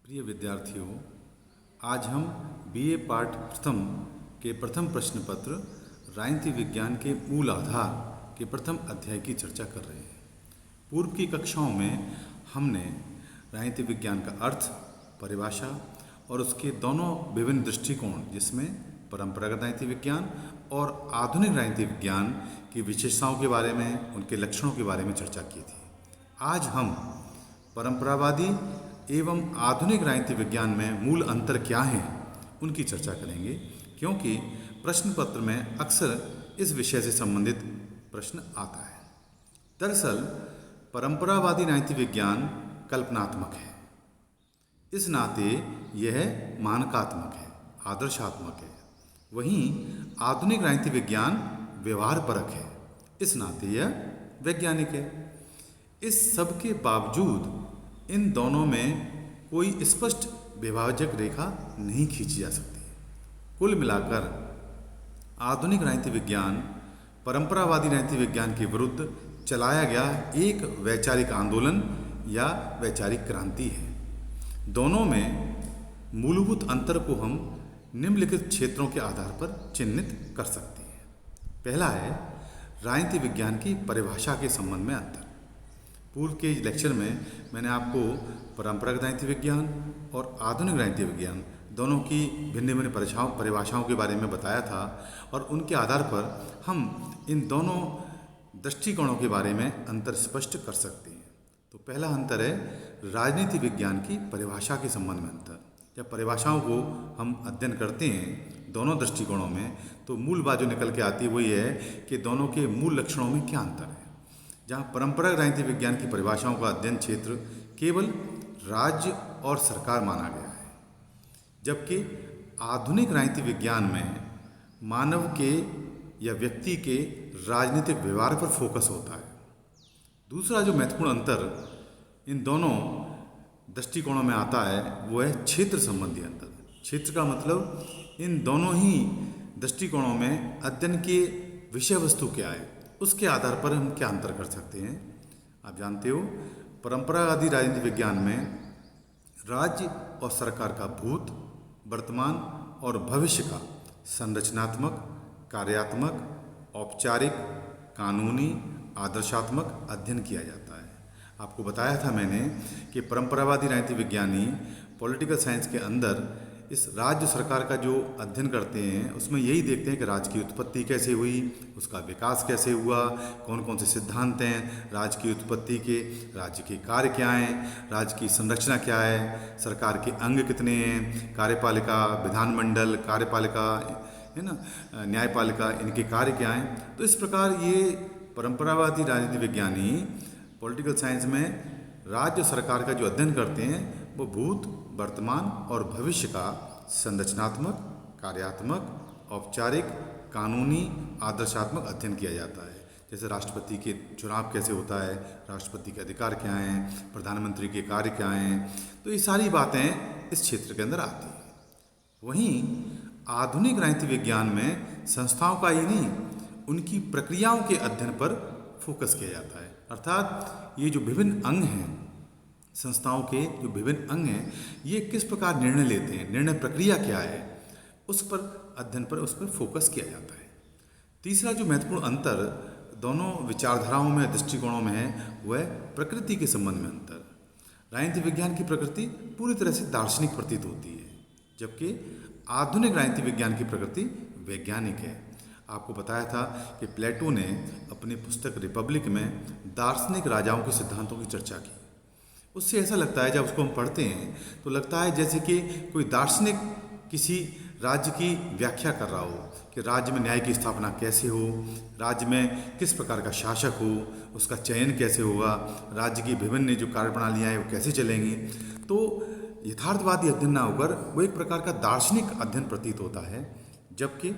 प्रिय विद्यार्थियों, आज हम बीए पाठ प्रथम के प्रथम प्रश्न पत्र राजनीति विज्ञान के मूल आधार के प्रथम अध्याय की चर्चा कर रहे हैं। पूर्व की कक्षाओं में हमने राजनीति विज्ञान का अर्थ, परिभाषा और उसके दोनों विभिन्न दृष्टिकोण जिसमें परंपरागत राजनीति विज्ञान और आधुनिक राजनीति विज्ञान की विशेषताओं के बारे में, उनके लक्षणों के बारे में चर्चा की थी। आज हम परंपरावादी एवं आधुनिक राजनीति विज्ञान में मूल अंतर क्या हैं उनकी चर्चा करेंगे, क्योंकि प्रश्न पत्र में अक्सर इस विषय से संबंधित प्रश्न आता है। दरअसल परंपरावादी राजनीति विज्ञान कल्पनात्मक है, इस नाते यह मानकात्मक है, आदर्शात्मक है। वहीं आधुनिक राजनीति विज्ञान व्यवहारपरक है, इस नाते यह वैज्ञानिक है। इस सब के बावजूद इन दोनों में कोई स्पष्ट विभाजक रेखा नहीं खींची जा सकती। कुल मिलाकर आधुनिक राजनीति विज्ञान परंपरावादी राजनीति विज्ञान के विरुद्ध चलाया गया एक वैचारिक आंदोलन या वैचारिक क्रांति है। दोनों में मूलभूत अंतर को हम निम्नलिखित क्षेत्रों के आधार पर चिह्नित कर सकते हैं। पहला है राजनीति विज्ञान की परिभाषा के संबंध में अंतर। पूर्व के लेक्चर में मैंने आपको परंपरागत राजनीति विज्ञान और आधुनिक राजनीति विज्ञान दोनों की भिन्न भिन्न परिभाषाओं के बारे में बताया था, और उनके आधार पर हम इन दोनों दृष्टिकोणों के बारे में अंतर स्पष्ट कर सकते हैं। तो पहला अंतर है राजनीति विज्ञान की परिभाषा के संबंध में अंतर। जब परिभाषाओं को हम अध्ययन करते हैं दोनों दृष्टिकोणों में, तो मूल बात जो निकल के आती है वही है कि दोनों के मूल लक्षणों में क्या अंतर है। जहाँ परंपरागत राजनीति विज्ञान की परिभाषाओं का अध्ययन क्षेत्र केवल राज्य और सरकार माना गया है, जबकि आधुनिक राजनीति विज्ञान में मानव के या व्यक्ति के राजनीतिक व्यवहार पर फोकस होता है। दूसरा जो महत्वपूर्ण अंतर इन दोनों दृष्टिकोणों में आता है वो है क्षेत्र संबंधी अंतर। क्षेत्र का मतलब इन दोनों ही दृष्टिकोणों में अध्ययन के विषय वस्तु क्या है, उसके आधार पर हम क्या अंतर कर सकते हैं। आप जानते हो परंपरावादी राजनीति विज्ञान में राज्य और सरकार का भूत, वर्तमान और भविष्य का संरचनात्मक, कार्यात्मक, औपचारिक, कानूनी, आदर्शात्मक अध्ययन किया जाता है। आपको बताया था मैंने कि परंपरावादी राजनीति विज्ञानी पॉलिटिकल साइंस के अंदर इस राज्य सरकार का जो अध्ययन करते हैं उसमें यही देखते हैं कि राज्य की उत्पत्ति कैसे हुई, उसका विकास कैसे हुआ, कौन कौन से सिद्धांत हैं राज्य की उत्पत्ति के, राज्य के कार्य क्या हैं, राज्य की संरचना क्या है, सरकार के अंग कितने हैं, कार्यपालिका, विधानमंडल, कार्यपालिका है ना, न्यायपालिका, इनके कार्य क्या हैं। तो इस प्रकार ये परंपरावादी राजनीति विज्ञानी पॉलिटिकल साइंस में राज्य सरकार का जो अध्ययन करते हैं वो भूत, वर्तमान और भविष्य का संरचनात्मक, कार्यात्मक, औपचारिक, कानूनी, आदर्शात्मक अध्ययन किया जाता है। जैसे राष्ट्रपति के चुनाव कैसे होता है, राष्ट्रपति के अधिकार क्या हैं, प्रधानमंत्री के कार्य क्या हैं, तो ये सारी बातें इस क्षेत्र के अंदर आती हैं। वहीं आधुनिक राजनीति विज्ञान में संस्थाओं का ही नहीं, उनकी प्रक्रियाओं के अध्ययन पर फोकस किया जाता है। अर्थात ये जो विभिन्न अंग हैं, संस्थाओं के जो विभिन्न अंग हैं, ये किस प्रकार निर्णय लेते हैं, निर्णय प्रक्रिया क्या है, उस पर अध्ययन पर, उस पर फोकस किया जाता है। तीसरा जो महत्वपूर्ण अंतर दोनों विचारधाराओं में, दृष्टिकोणों में है वह है प्रकृति के संबंध में अंतर। राजनीति विज्ञान की प्रकृति पूरी तरह से दार्शनिक प्रतीत होती है, जबकि आधुनिक राजनीति विज्ञान की प्रकृति वैज्ञानिक है। आपको बताया था कि प्लेटो ने अपनी पुस्तक रिपब्लिक में दार्शनिक राजाओं के सिद्धांतों की चर्चा की। उससे ऐसा लगता है, जब उसको हम पढ़ते हैं तो लगता है जैसे कि कोई दार्शनिक किसी राज्य की व्याख्या कर रहा हो कि राज्य में न्याय की स्थापना कैसे हो, राज्य में किस प्रकार का शासक हो, उसका चयन कैसे होगा, राज्य की विभिन्न जो कार्यप्रणालियाँ हैं वो कैसे चलेंगी। तो यथार्थवादी अध्ययन ना होकर वो एक प्रकार का दार्शनिक अध्ययन प्रतीत होता है, जबकि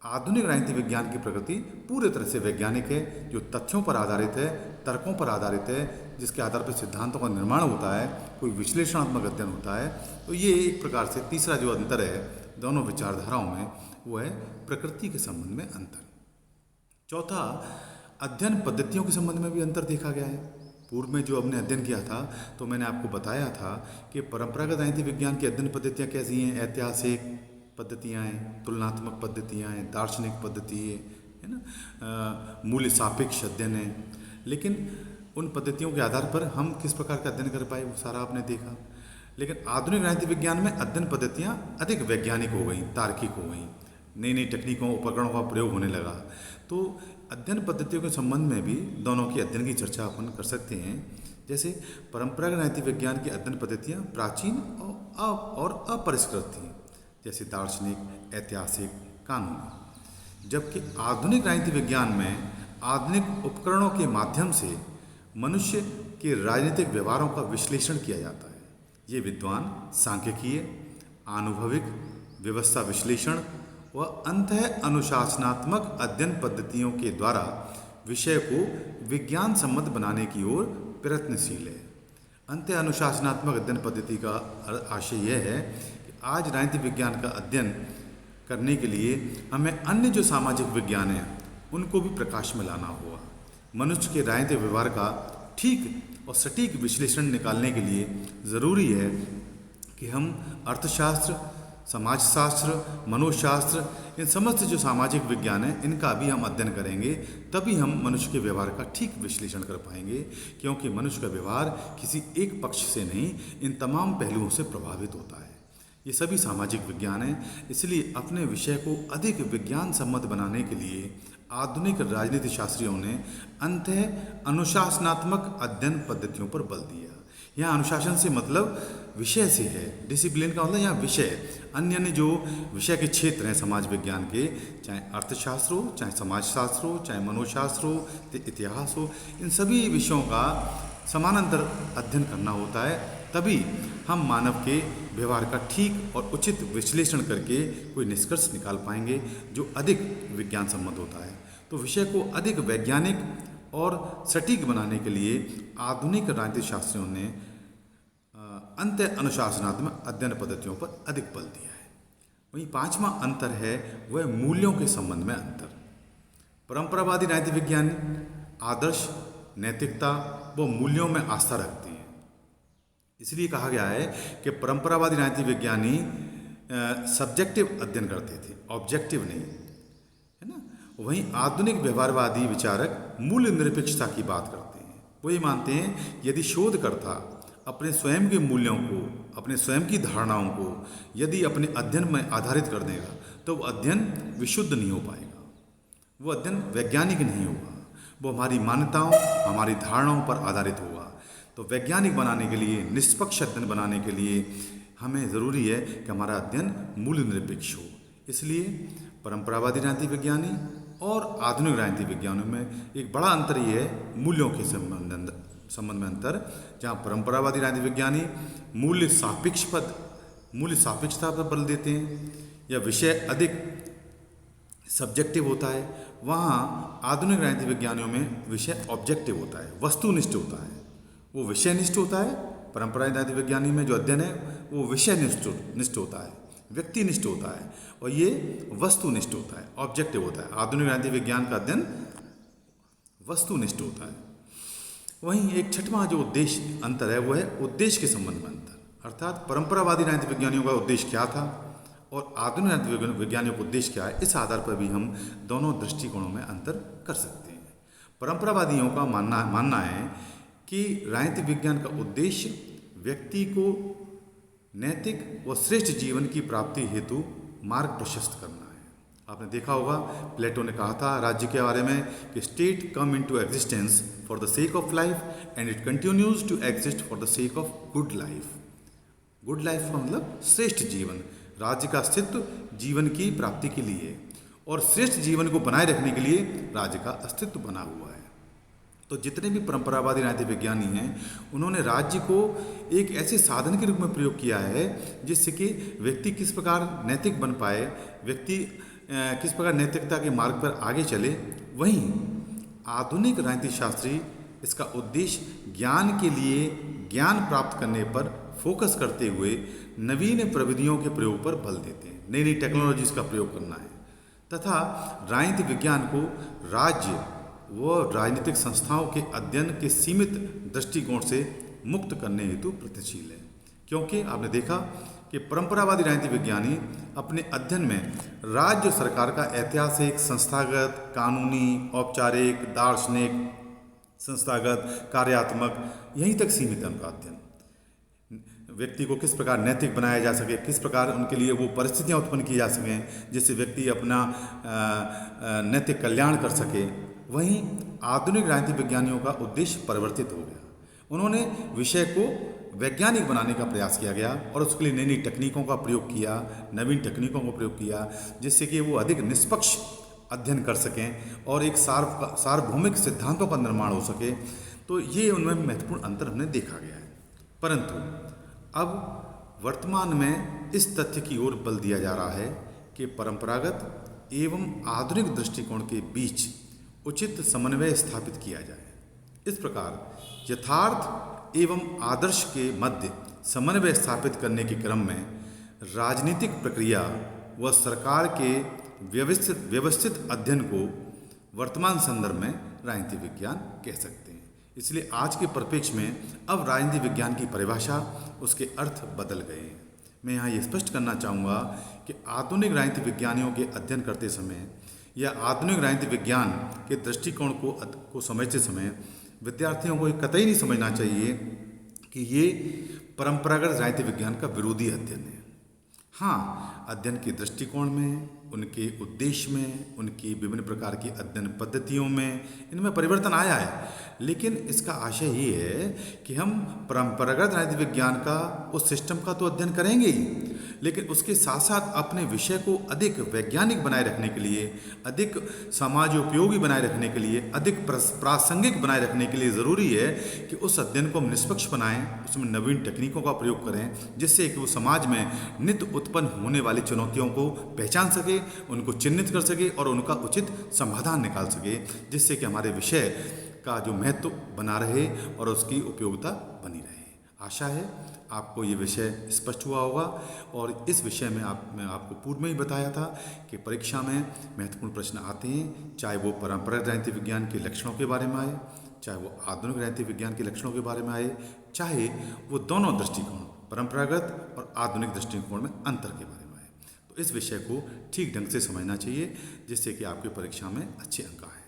आधुनिक राजनीति विज्ञान की प्रकृति पूरी तरह से वैज्ञानिक है, जो तथ्यों पर आधारित है, तर्कों पर आधारित है, जिसके आधार पर सिद्धांतों का निर्माण होता है, कोई विश्लेषणात्मक अध्ययन होता है। तो ये एक प्रकार से तीसरा जो अंतर है दोनों विचारधाराओं में वो है प्रकृति के संबंध में अंतर। चौथा, अध्ययन पद्धतियों के संबंध में भी अंतर देखा गया है। पूर्व में जो हमने अध्ययन किया था तो मैंने आपको बताया था कि परंपरागत राजनीति विज्ञान की अध्ययन पद्धतियाँ कैसी हैं। ऐतिहासिक पद्धतियाँ हैं, तुलनात्मक पद्धतियाँ हैं, दार्शनिक पद्धति है ना, मूल्य सापेक्ष अध्ययन है। लेकिन उन पद्धतियों के आधार पर हम किस प्रकार का अध्ययन कर पाए वो सारा आपने देखा। लेकिन आधुनिक राजनीति विज्ञान में अध्ययन पद्धतियाँ अधिक वैज्ञानिक हो गई, तार्किक हो गई, नई नई तकनीकों उपकरणों का प्रयोग होने लगा। तो अध्ययन पद्धतियों के संबंध में भी दोनों की अध्ययन की चर्चा अपन कर सकते हैं। जैसे परंपरागत राजनीति विज्ञान की अध्ययन पद्धतियाँ प्राचीन और अपरिष्कृत थी, जैसे दार्शनिक, ऐतिहासिक, कानूनी। जबकि आधुनिक राजनीति विज्ञान में आधुनिक उपकरणों के माध्यम से मनुष्य के राजनीतिक व्यवहारों का विश्लेषण किया जाता है। ये विद्वान सांख्यिकीय, आनुभविक, व्यवस्था विश्लेषण व अंतः अनुशासनात्मक अध्ययन पद्धतियों के द्वारा विषय को विज्ञान सम्मत बनाने की ओर प्रयत्नशील है। अंतः अनुशासनात्मक अध्ययन पद्धति का आशय यह है कि आज राजनीति विज्ञान का अध्ययन करने के लिए हमें अन्य जो सामाजिक विज्ञान हैं उनको भी प्रकाश में लाना होगा। मनुष्य के राजनीतिक व्यवहार का ठीक और सटीक विश्लेषण निकालने के लिए ज़रूरी है कि हम अर्थशास्त्र, समाजशास्त्र, मनोशास्त्र, इन समस्त जो सामाजिक विज्ञान हैं इनका भी हम अध्ययन करेंगे। तभी हम मनुष्य के व्यवहार का ठीक विश्लेषण कर पाएंगे, क्योंकि मनुष्य का व्यवहार किसी एक पक्ष से नहीं, इन तमाम पहलुओं से प्रभावित होता है। ये सभी सामाजिक विज्ञान हैं। इसलिए अपने विषय को अधिक विज्ञान सम्मत बनाने के लिए आधुनिक राजनीति शास्त्रियों ने अंतः अनुशासनात्मक अध्ययन पद्धतियों पर बल दिया। यहाँ अनुशासन से मतलब विषय से है, डिसिप्लिन का मतलब यहाँ विषय। अन्य जो विषय के क्षेत्र हैं समाज विज्ञान के, चाहे अर्थशास्त्र हो, चाहे समाजशास्त्र हो, चाहे मनोशास्त्र हो, इतिहास हो, इन सभी विषयों का समानांतर अध्ययन करना होता है। तभी हम मानव के व्यवहार का ठीक और उचित विश्लेषण करके कोई निष्कर्ष निकाल पाएंगे जो अधिक विज्ञान सम्मत होता है। तो विषय को अधिक वैज्ञानिक और सटीक बनाने के लिए आधुनिक राजनीतिक शास्त्रियों ने अंत अनुशासनात्मक अध्ययन पद्धतियों पर अधिक बल दिया है। वहीं पांचवा अंतर है वह मूल्यों के संबंध में अंतर। परंपरावादी राजनीति विज्ञान आदर्श, नैतिकता व मूल्यों में आस्था रखती है। इसलिए कहा गया है कि परंपरावादी राजनीति विज्ञानी सब्जेक्टिव अध्ययन करते थे, ऑब्जेक्टिव नहीं, है ना। वहीं आधुनिक व्यवहारवादी विचारक मूल्य निरपेक्षता की बात करते हैं। वो ये मानते हैं यदि शोधकर्ता अपने स्वयं के मूल्यों को, अपने स्वयं की धारणाओं को यदि अपने अध्ययन में आधारित कर देगा तो वो अध्ययन विशुद्ध नहीं हो पाएगा, वो अध्ययन वैज्ञानिक नहीं होगा, वो हमारी मान्यताओं, हमारी धारणाओं पर आधारित होगा। तो वैज्ञानिक बनाने के लिए, निष्पक्ष अध्ययन बनाने के लिए हमें ज़रूरी है कि हमारा अध्ययन मूल्य निरपेक्ष हो। इसलिए परंपरावादी राजनीति विज्ञानी और आधुनिक राजनीति विज्ञानों में एक बड़ा अंतर ये है मूल्यों के संबंध में अंतर। जहाँ परंपरावादी राजनीति विज्ञानी मूल्य सापेक्षता पर बल देते हैं या विषय अधिक सब्जेक्टिव होता है, वहाँ आधुनिक राजनीति विज्ञानियों में विषय ऑब्जेक्टिव होता है, वस्तुनिष्ठ होता है। वो विषयनिष्ठ होता है, परंपरागत राजनीति विज्ञानी में जो अध्ययन है वो विषयनिष्ठ होता है, व्यक्तिनिष्ठ होता है, और ये वस्तुनिष्ठ होता है, ऑब्जेक्टिव होता है। आधुनिक राजनीति विज्ञान का अध्ययन वस्तुनिष्ठ होता है। वहीं एक छठवां जो उद्देश्य अंतर है वो है उद्देश्य के संबंध में अंतर। अर्थात परंपरावादी राजनीति विज्ञानियों का उद्देश्य क्या था और आधुनिक राजनीति विज्ञानियों का उद्देश्य क्या है, इस आधार पर भी हम दोनों दृष्टिकोणों में अंतर कर सकते हैं। परंपरावादियों का मानना है कि राजनीतिक विज्ञान का उद्देश्य व्यक्ति को नैतिक व श्रेष्ठ जीवन की प्राप्ति हेतु मार्ग प्रशस्त करना है। आपने देखा होगा प्लेटो ने कहा था राज्य के बारे में कि state come into existence for the sake of life and it continues to exist for the sake of good life. Good life का मतलब श्रेष्ठ जीवन। राज्य का अस्तित्व जीवन की प्राप्ति के लिए और श्रेष्ठ जीवन को बनाए रखने के लिए राज्य का अस्तित्व बना हुआ है। तो जितने भी परंपरावादी राजनीति विज्ञानी हैं उन्होंने राज्य को एक ऐसे साधन के रूप में प्रयोग किया है जिससे कि व्यक्ति किस प्रकार नैतिक बन पाए, व्यक्ति किस प्रकार नैतिकता के मार्ग पर आगे चले। वहीं आधुनिक राजनीति शास्त्री इसका उद्देश्य ज्ञान के लिए ज्ञान प्राप्त करने पर फोकस करते हुए नवीन प्रविधियों के प्रयोग पर बल देते हैं, नई नई टेक्नोलॉजीज का प्रयोग करना है तथा राजनीति विज्ञान को राज्य वह राजनीतिक संस्थाओं के अध्ययन के सीमित दृष्टिकोण से मुक्त करने हेतु प्रयत्नशील है। क्योंकि आपने देखा कि परंपरावादी राजनीति विज्ञानी अपने अध्ययन में राज्य और सरकार का ऐतिहासिक, संस्थागत, कानूनी, औपचारिक, दार्शनिक, संस्थागत, कार्यात्मक यहीं तक सीमित है उनका अध्ययन। व्यक्ति को किस प्रकार नैतिक बनाया जा सके, किस प्रकार उनके लिए वो परिस्थितियाँ उत्पन्न की जा सकें जिससे व्यक्ति अपना नैतिक कल्याण कर सके। वहीं आधुनिक राजनीति विज्ञानियों का उद्देश्य परिवर्तित हो गया। उन्होंने विषय को वैज्ञानिक बनाने का प्रयास किया गया और उसके लिए नई नई तकनीकों का प्रयोग किया, नवीन तकनीकों का प्रयोग किया, जिससे कि वो अधिक निष्पक्ष अध्ययन कर सकें और एक सार्वभौमिक सिद्धांतों का निर्माण हो सके। तो ये उनमें महत्वपूर्ण अंतर हमने देखा गया है। परंतु अब वर्तमान में इस तथ्य की ओर बल दिया जा रहा है कि परंपरागत एवं आधुनिक दृष्टिकोण के बीच उचित समन्वय स्थापित किया जाए। इस प्रकार यथार्थ एवं आदर्श के मध्य समन्वय स्थापित करने के क्रम में राजनीतिक प्रक्रिया व सरकार के व्यवस्थित अध्ययन को वर्तमान संदर्भ में राजनीति विज्ञान कह सकते हैं। इसलिए आज के परिप्रेक्ष्य में अब राजनीति विज्ञान की परिभाषा, उसके अर्थ बदल गए हैं। मैं यहाँ ये स्पष्ट करना चाहूँगा कि आधुनिक राजनीति विज्ञानियों के अध्ययन करते समय या आधुनिक राजनीति विज्ञान के दृष्टिकोण को समझते समय विद्यार्थियों को ये कतई नहीं समझना चाहिए कि ये परंपरागत राजनीति विज्ञान का विरोधी अध्ययन है। हाँ, अध्ययन के दृष्टिकोण में, उनके उद्देश्य में, उनकी विभिन्न प्रकार की अध्ययन पद्धतियों में इनमें परिवर्तन आया है, लेकिन इसका आशय ये है कि हम परंपरागत राजनीति विज्ञान का उस सिस्टम का तो अध्ययन करेंगे ही, लेकिन उसके साथ साथ अपने विषय को अधिक वैज्ञानिक बनाए रखने के लिए, अधिक समाजोपयोगी बनाए रखने के लिए, अधिक प्रासंगिक बनाए रखने के लिए ज़रूरी है कि उस अध्ययन को हम निष्पक्ष बनाएं, उसमें नवीन तकनीकों का प्रयोग करें, जिससे कि वो समाज में नित्य उत्पन्न होने वाली चुनौतियों को पहचान सके, उनको चिन्हित कर सके और उनका उचित समाधान निकाल सके, जिससे कि हमारे विषय का जो महत्व बना रहे और उसकी उपयोगिता बनी रहे। आशा है आपको ये विषय स्पष्ट हुआ होगा। और इस विषय में मैं आपको पूर्व में ही बताया था कि परीक्षा में महत्वपूर्ण प्रश्न आते हैं, चाहे वो परंपरागत राजनीति विज्ञान के लक्षणों के बारे में आए, चाहे वो आधुनिक राजनीति विज्ञान के लक्षणों के बारे में आए, चाहे वो दोनों दृष्टिकोण परंपरागत और आधुनिक दृष्टिकोण में अंतर के बारे में आए। तो इस विषय को ठीक ढंग से समझना चाहिए, जिससे कि आपकी परीक्षा में अच्छे अंक आए।